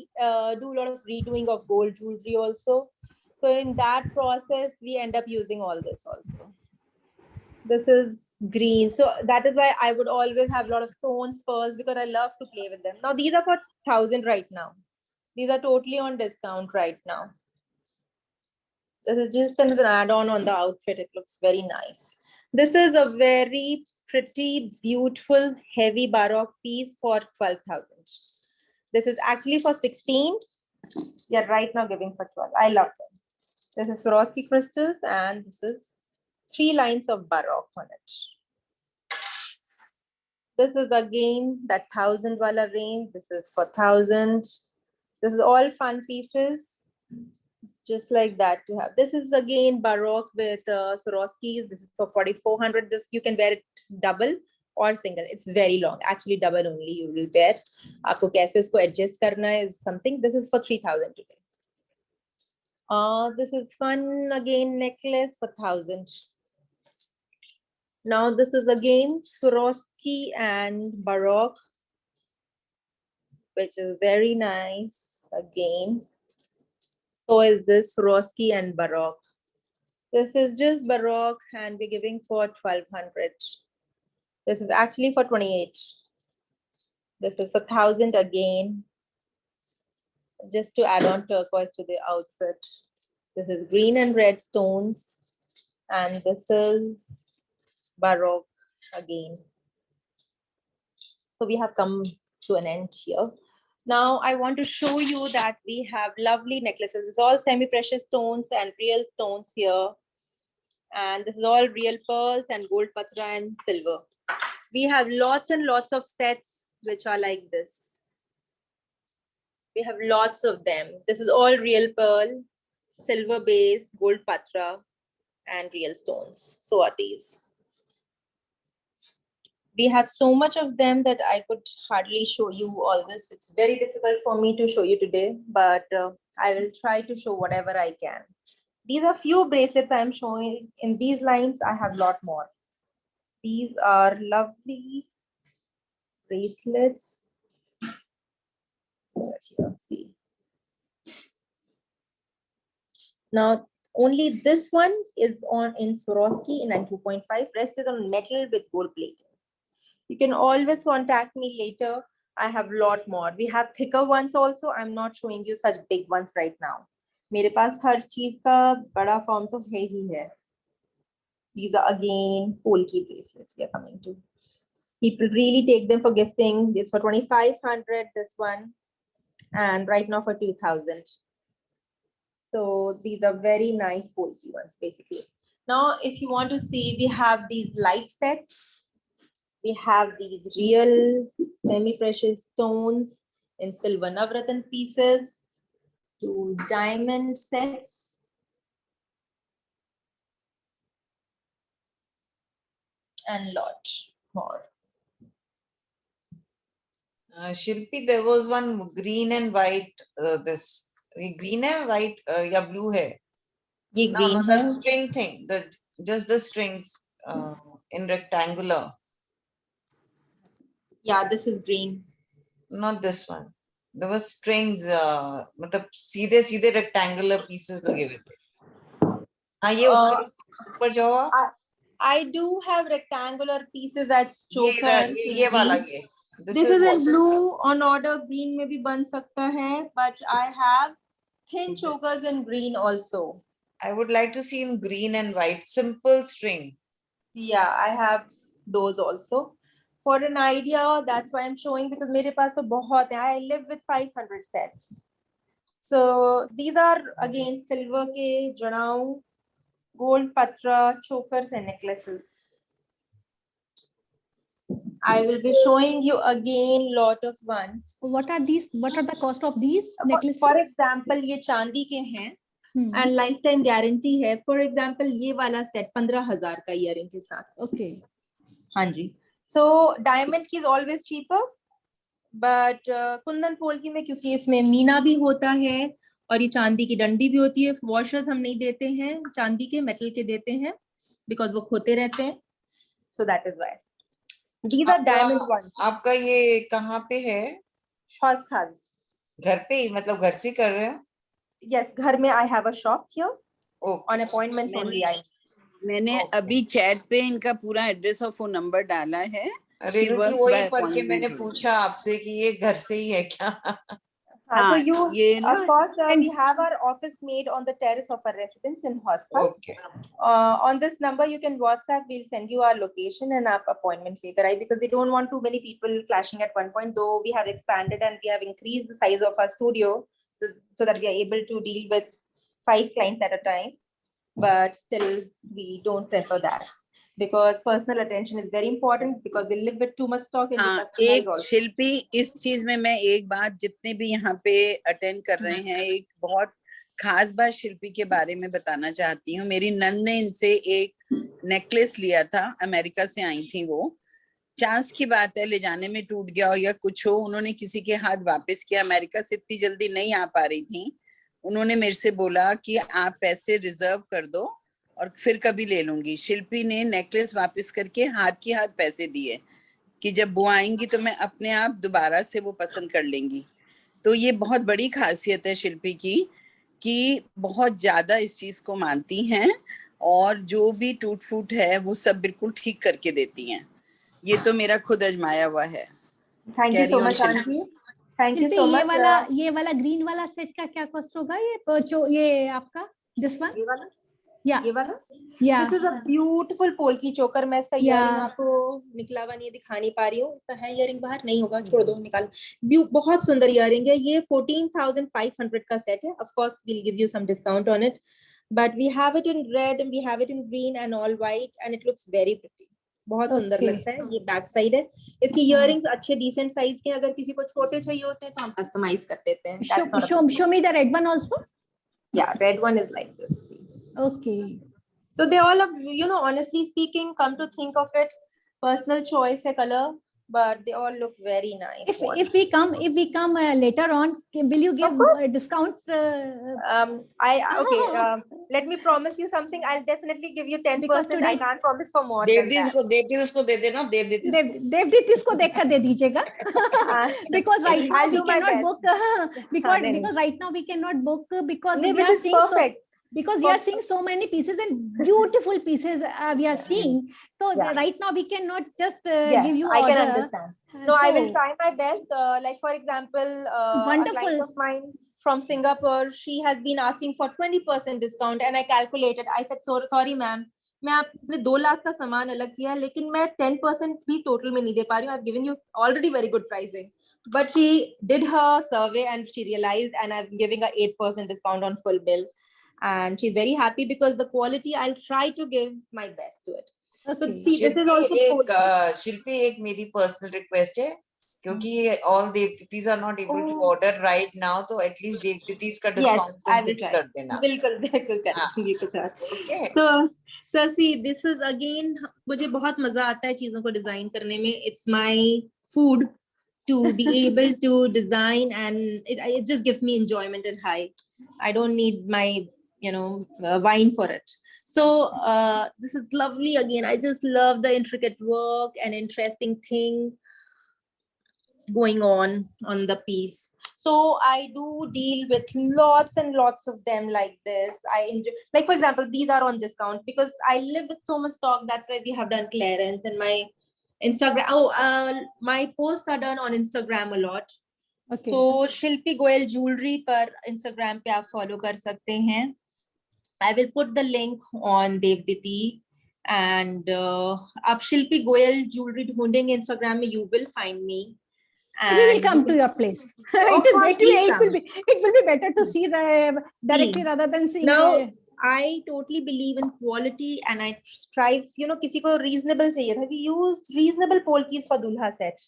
do a lot of redoing of gold jewelry also. So in that process, we end up using all this also. This is green. So that is why I would always have a lot of stones, pearls, because I love to play with them. Now these are for 1000 right now. These are totally on discount right now. This is just an add-on on the outfit. It looks very nice. This is a very pretty, beautiful, heavy baroque piece for 12,000. This is actually for 16. We are right now giving for 12. I love them. This is Swarovski crystals and this is 3 lines of baroque on it. This is again that 1000 wala range. This is for 1000. This is all fun pieces. Just like that to have. This is again baroque with Swarovskis. This is for 4400. This you can wear it double or single. It's very long. Actually, double only you will wear. Aapko kaise usko adjust karna is something. This is for 3000 today. This is fun again necklace for 1000. Now this is again Swarovski and baroque, which is very nice again. So is this Swarovski and baroque. This is just baroque and we're giving for 1200. This is actually for 28. This is 1000 again, just to add on turquoise to the outfit. This is green and red stones, and this is baroque again. So we have come to an end here. Now I want to show you that we have lovely necklaces. It's all semi-precious stones and real stones here. And this is all real pearls and gold patra and silver. We have lots and lots of sets which are like this. We have lots of them. This is all real pearl, silver base, gold patra, and real stones. So are these. We have so much of them that I could hardly show you all this. It's very difficult for me to show you today, but I will try to show whatever I can. These are few bracelets I'm showing. In these lines, I have a lot more. These are lovely bracelets. Here, see. Now, only this one is on in Swarovski in 92.5. Rest is on metal with gold plating. You can always contact me later. I have a lot more. We have thicker ones also. I'm not showing you such big ones right now. मेरे पास हर चीज का बड़ा form तो है ही है. These are again polki bracelets we are coming to. People really take them for gifting. It's for 2500, this one. And right now for 2000. So these are very nice polki ones, basically. Now, if you want to see, we have these light sets. We have these real semi-precious stones in silver Navratan pieces, 2 diamond sets, and lot more. Shilpi, there was one green and white. This green and white, yeah, blue hair. Ye No, green no, hai. that string thing. Just the strings in rectangular. Yeah, this is green. Not this one. There was strings. मतलब सीधे rectangular pieces लगे हुए थे. हाँ ये ऊपर जाओ आप. I do have rectangular pieces as chokers. ये वाला ये. This is in blue. On order green में भी बन सकता है, but I have thin chokers in green also. I would like to see in green and white, simple string. Yeah, I have those also. For an idea, that's why I'm showing, because मेरे पास तो बहुत है. I live with 500 sets. So these are again silver के जड़ाऊ, gold patra, chokers and necklaces. I will be showing you again lot of ones. What are these? What are the cost of these necklaces? For example, ये चांदी के हैं and lifetime guarantee है. For example, ये वाला set 15,000 का earring के साथ. Okay. हाँ जी. So diamond की is always cheaper, but Kundan polki में क्योंकि इसमें मीना भी होता है और ये चांदी की डंडी भी होती है. वॉशर्स हम नहीं देते हैं, चांदी के मेटल के देते हैं because वो खोते रहते हैं. So that is why. These are diamond ones. आपका ये कहाँ पे है? Hos Khas. घर पे ही, मतलब घर से कर रहे हो? Yes, घर में I have a shop here. Okay. On appointments only. मैंने अभी चैट पे इनका पूरा एड्रेस और फोन नंबर डाला है. रेनू जी वही पढ़ के मैंने पूछा आपसे कि ये घर से ही है क्या? So you, ये of course, we have our office made on the terrace of our residence in Hospital. Okay. On this number, you can WhatsApp. We'll send you our location and our appointment later, right? Because we don't want too many people clashing at one point. Though we have expanded and we have increased the size of our studio so that we are able to deal with 5 clients at a time. But still, we don't prefer that. Because personal attention is very important because we live with too much stock and we customize एक also. शिल्पी इस चीज में मैं एक बात, जितने भी यहाँ पे अटेंड कर रहे हैं, एक बहुत खास बात शिल्पी के बारे में बताना चाहती हूँ. मेरी नंद ने इनसे एक नेकलेस लिया था, अमेरिका से आई थी वो. चांस की बात है ले जाने में टूट गया हो या कुछ हो, उन्होंने किसी के हाथ वापस किया. अमेरिका से इतनी जल्दी नहीं आ पा रही थी. उन्होंने मेरे से बोला कि आप पैसे रिजर्व कर दो और फिर कभी ले लूंगी. शिल्पी ने नेकलेस वापस करके हाथ के हाथ पैसे दिए कि जब वो आएंगी तो मैं अपने आप दोबारा से वो पसंद कर लेंगी. तो ये बहुत बड़ी खासियत है शिल्पी की कि बहुत ज्यादा इस चीज को मानती हैं और जो भी टूट फूट है वो सब बिल्कुल ठीक करके देती हैं. ये तो मेरा खुद आजमाया हुआ है. Thank you so much, Aunty. Thank you so much. ये वाला ग्रीन वाला सेट का क्या कॉस्ट होगा? ये आपका this one? ये वाला? Yeah. ये वाला? Yeah. This is a beautiful polki choker. मैं इसका earring आपको निकला हुआ नहीं दिखा नहीं पा रही हूँ. इसका है earring बाहर नहीं होगा, छोड़ दो, निकाल. बहुत सुंदर earring है. ये 14,500 का set है. Of course, we'll give you some discount on it. But we have it in red and we have it in green and all white and it looks very pretty. बहुत सुंदर लगता है. ये back side है. इसकी earrings अच्छे decent size के, अगर किसी को छोटे चाहिए होते हैं तो हम कस्टमाइज कर देते हैं. Show me the red one also. Yeah, red one is like this. Okay. So they all are, you know, honestly speaking, come to think of it, personal choice है color, but they all look very nice. If we come later on, will you give a discount? Let me promise you something. I'll definitely give you 10%. today- I can't promise for more. देवदीस को दे देना. देवदीत इसको देखकर दे दीजिएगा. Because right now I'll we do my cannot best. book because नहीं. right now we cannot book because नहीं, we which are is seeing perfect. because we are seeing so many pieces and beautiful pieces we are seeing. So Yeah. right now we cannot just Yes, give you I can order. understand. No, I will So, try my best. Like for example, a Wonderful. client of mine from Singapore, she has been asking for 20% discount, and I calculated. I said, sorry, ma'am. मैं आपने 2 लाख का सामान अलग किया है, लेकिन मैं 10% भी टोटल में नहीं दे पा रही हूँ. I've given you already very good pricing, but she did her survey and she realized, and I'm giving her 8% discount on full bill. and she's very happy because the quality I'll try to give my best to it. So Okay. see, this is also शिल्पी एक मेरी personal request है क्योंकि all देवतिथis are not able to order right now, तो at least देवतिथis का yes, discount I तुम will fix try. कर देना. बिल्कुल बिल्कुल हाँ. करेंगे कुछ. Okay. So see, this is again, मुझे बहुत मजा आता है चीजों को डिजाइन करने में. It's my food to be able to design, and it just gives me enjoyment and high. I don't need my wine for it. So this is lovely again. I just love the intricate work and interesting thing going on the piece. So I do deal with lots and lots of them like this. I enjoy, like for example, these are on discount because I live with so much stock. That's why we have done clearance. And my Instagram, my posts are done on Instagram a lot. Okay. So Shilpi Goyal jewelry पर Instagram पे आप follow कर सकते हैं. I will put the link on Devditi, and आप Shilpi Goyal jewelry ढूंढेंगे Instagram में, you will find me. We will come to your place. It will be better to see directly rather than seeing. Now, I totally believe in quality and I strive, किसी को reasonable चाहिए था. We used reasonable polkis for Dulha set.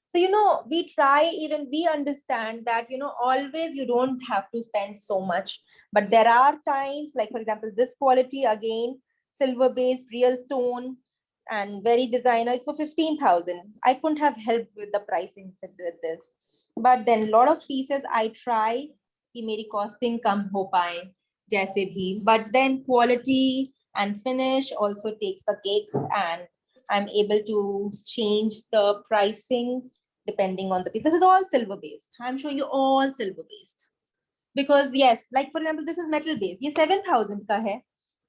So, we try, even we understand that, always you don't have to spend so much. But there are times, like for example, this quality again, silver-based, real stone, and very designer, it's for 15,000. I couldn't have helped with the pricing with this. But then a lot of pieces I try कि मेरी costing कम हो पाए जैसे भी. But then quality and finish also takes the cake, and I'm able to change the pricing depending on the piece. This is all silver based. I'm showing you all silver based. Because yes, like for example, this is metal based. ये 7,000 का है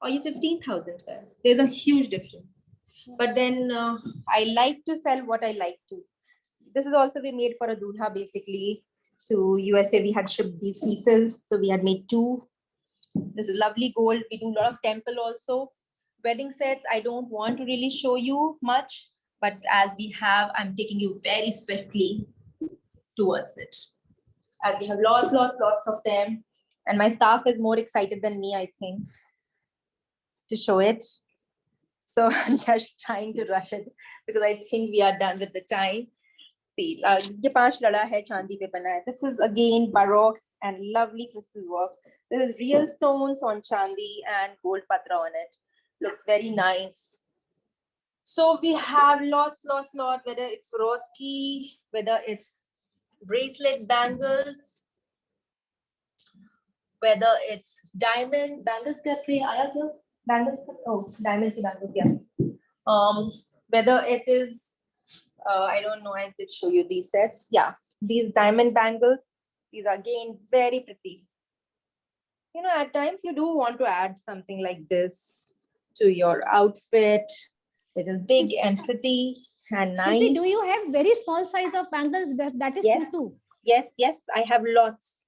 और ये 15,000 का है. There's a huge difference. But then I like to sell what I like to. This is also we made for a Dulha basically. To USA, we had shipped these pieces. So we had made 2. This is lovely gold. We do a lot of temple also. Wedding sets, I don't want to really show you much, but as we have, I'm taking you very swiftly towards it. As we have lots of them. And my staff is more excited than me, I think, to show it. So I'm just trying to rush it because I think we are done with the time. See, ये 5 लड़ा है चांदी पे बना है. This is again Baroque and lovely crystal work. This is real stones on chandi and gold patra on it. Looks very nice. So we have lots, whether it's Swarovski, whether it's bracelet bangles, whether it's diamond bangles. Bangles, oh, diamond bangles, yeah. Whether it is, I don't know, I did show you these sets. Yeah, these diamond bangles, these are again very pretty. At times you do want to add something like this to your outfit, which is big and pretty and nice. Shilpi, do you have very small size of bangles? That is Yes. true. Yes, I have lots.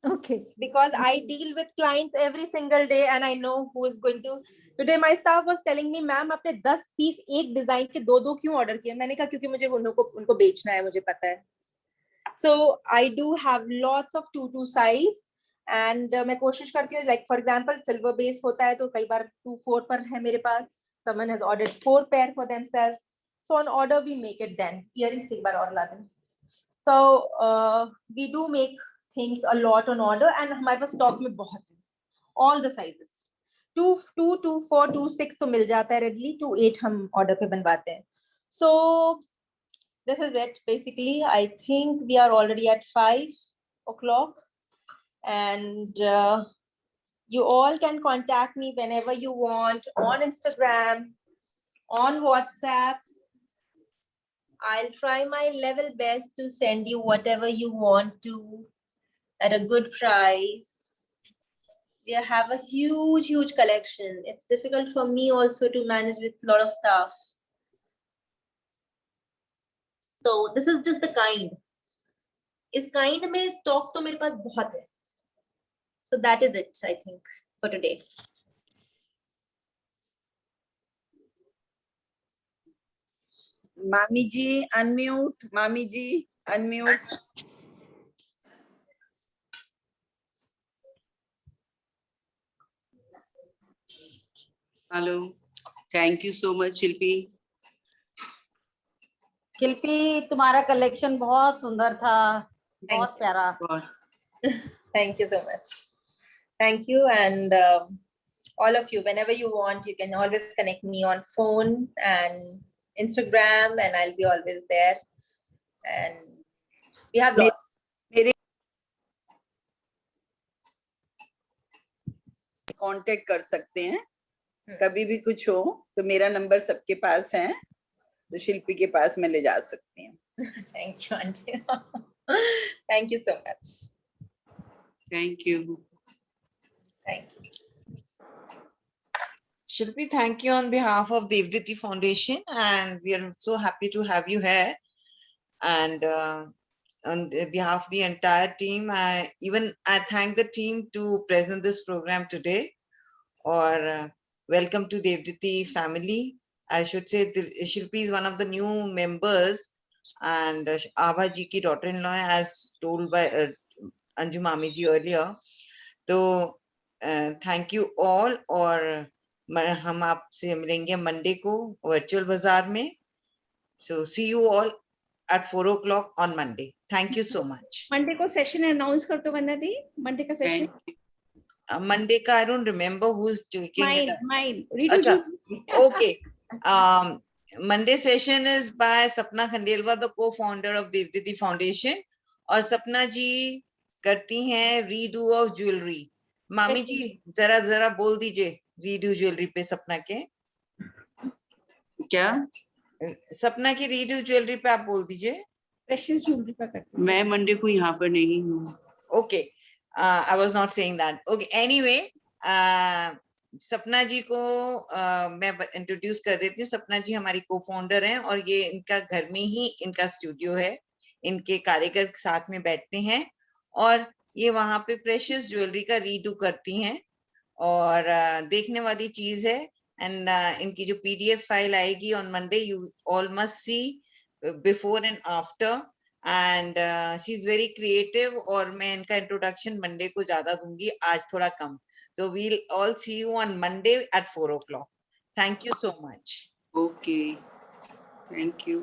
Okay. Because I deal with clients every single day and I know who is going to. Today my staff was telling me, ma'am, आपने 10 piece एक design के 2 क्यों order किए? मैंने कहा क्योंकि मुझे उनको बेचना है, मुझे पता है. So I do have lots of 2 size and मैं कोशिश करती हूँ, like for example silver base होता है तो कई बार 2-4 पर है मेरे पास. Someone has ordered 4 pair for themselves. So on order we make it then. Earrings एक बार और ला दें. So we do make things a lot on order and हमारे पास stock में बहुत है. All the sizes. 2, 2, 4, 2, 6 तो मिल जाता है readily. 2, 8 हम order पे बनवाते हैं. So this is it basically. I think we are already at 5 o'clock and you all can contact me whenever you want on Instagram, on WhatsApp. I'll try my level best to send you whatever you want to at a good price. We have a huge collection. It's difficult for me also to manage with a lot of stuff. So this is just the kind. इस kind में stock तो मेरे पास बहुत है. So that is it, I think, for today. Mami ji, unmute. Mami ji, unmute. Hello, thank you so much Shilpi. Shilpi तुम्हारा collection बहुत सुंदर था, बहुत प्यारा। Thank you so much. Thank you. And all of you, whenever you want, you can always connect me on phone and Instagram, and I'll be always there. And we have lots. Contact कर सकते हैं, कभी भी कुछ हो तो मेरा number सबके पास है, तो शिल्पी के पास मैं ले जा सकती हूँ। Thank you, Auntie. Thank you so much. Thank you. Thank you. Shilpi, thank you on behalf of Devditi Foundation, and we are so happy to have you here. And on behalf of the entire team, I thank the team to present this program today. Or welcome to Devditi family. I should say Shilpi is one of the new members, and Abha ji ki daughter-in-law, as told by Anju Mami ji earlier. So thank you all. और हम आपसे मिलेंगे Monday को virtual बाजार में. So see you all at 4 o'clock on Monday. Thank you so much. Monday को session announce कर दो वंदना दी, मंडे का सेशन। Monday का I don't remember who's taking it. Mine. Acha, okay. Monday session is by Sapna Khandelwal, the co-founder of Devditi Foundation. और सपना जी करती हैं redo of jewelry. मामी जी जरा बोल दीजिए redo jewelry पे सपना के। क्या? सपना की redo jewelry पे आप बोल दीजिए। प्रेशियस ज्वेलरी का करते हैं। मैं मंडे को यहाँ पर नहीं हूँ। Okay, I was not saying that. Okay, anyway, सपना जी को मैं इंट्रोड्यूस कर देती हूँ। सपना जी हमारी को-फाउंडर हैं और ये इनका घर में ही इनका स्टूडियो है। इनके कारीगर साथ में बैठते हैं और ये वहां पे प्रेशियस ज्वेलरी का रीडू करती हैं और देखने वाली चीज है। एंड इनकी जो PDF फाइल आएगी on Monday, you all must see before and after, and she is very creative. और मैं इनका इंट्रोडक्शन मंडे को ज्यादा दूंगी, आज थोड़ा कम। So we'll all see you on Monday at 4 o'clock. Thank you so much. Okay, thank you.